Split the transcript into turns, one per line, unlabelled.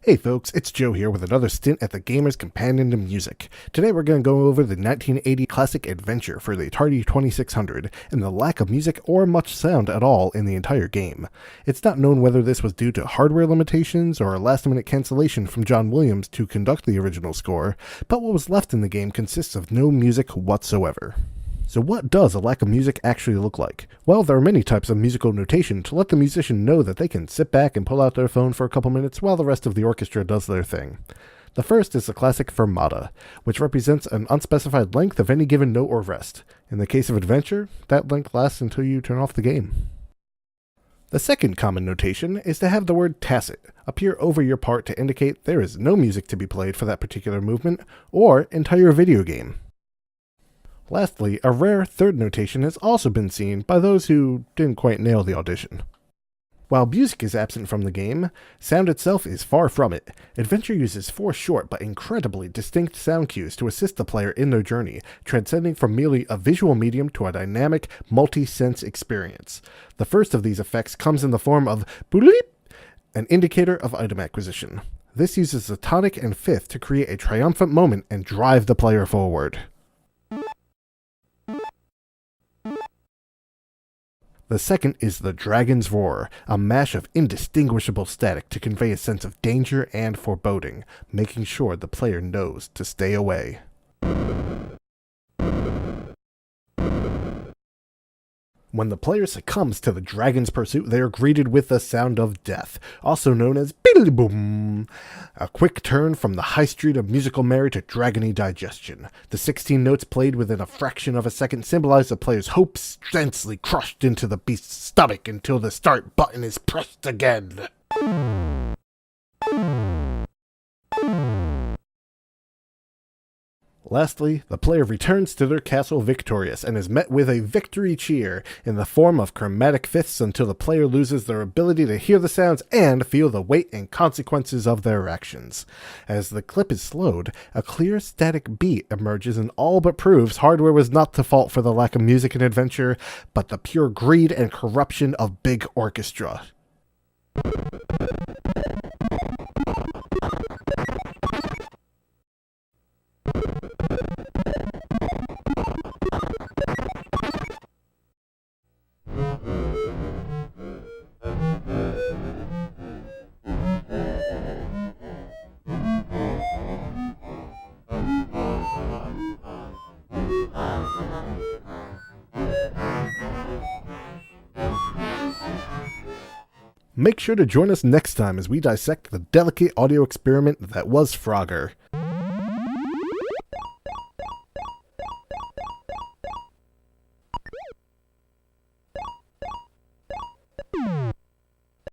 Hey folks, it's Joe here with another stint at the Gamer's Companion to Music. Today we're going to go over the 1980 classic Adventure for the Atari 2600 and the lack of music or much sound at all in the entire game. It's not known whether this was due to hardware limitations or a last-minute cancellation from John Williams to conduct the original score, but what was left in the game consists of no music whatsoever. So what does a lack of music actually look like? Well, there are many types of musical notation to let the musician know that they can sit back and pull out their phone for a couple minutes while the rest of the orchestra does their thing. The first is the classic fermata, which represents an unspecified length of any given note or rest. In the case of Adventure, that length lasts until you turn off the game. The second common notation is to have the word tacit appear over your part to indicate there is no music to be played for that particular movement or entire video game. Lastly, a rare third notation has also been seen by those who didn't quite nail the audition. While music is absent from the game, sound itself is far from it. Adventure uses 4 short but incredibly distinct sound cues to assist the player in their journey, transcending from merely a visual medium to a dynamic, multi-sense experience. The first of these effects comes in the form of bu-du-a-leep, an indicator of item acquisition. This uses the tonic and fifth to create a triumphant moment and drive the player forward. The second is the Dragon's Roar, a mash of indistinguishable static to convey a sense of danger and foreboding, making sure the player knows to stay away. When the player succumbs to the dragon's pursuit, they are greeted with the sound of death, also known as boom, a quick turn from the high street of musical merry to dragony digestion. The 16 notes played within a fraction of a second symbolize the player's hopes densely crushed into the beast's stomach until the start button is pressed again. Lastly, the player returns to their castle victorious and is met with a victory cheer in the form of chromatic fifths until the player loses their ability to hear the sounds and feel the weight and consequences of their actions. As the clip is slowed, a clear static beat emerges and all but proves hardware was not the fault for the lack of music in Adventure, but the pure greed and corruption of big orchestra. Make sure to join us next time as we dissect the delicate audio experiment that was Frogger.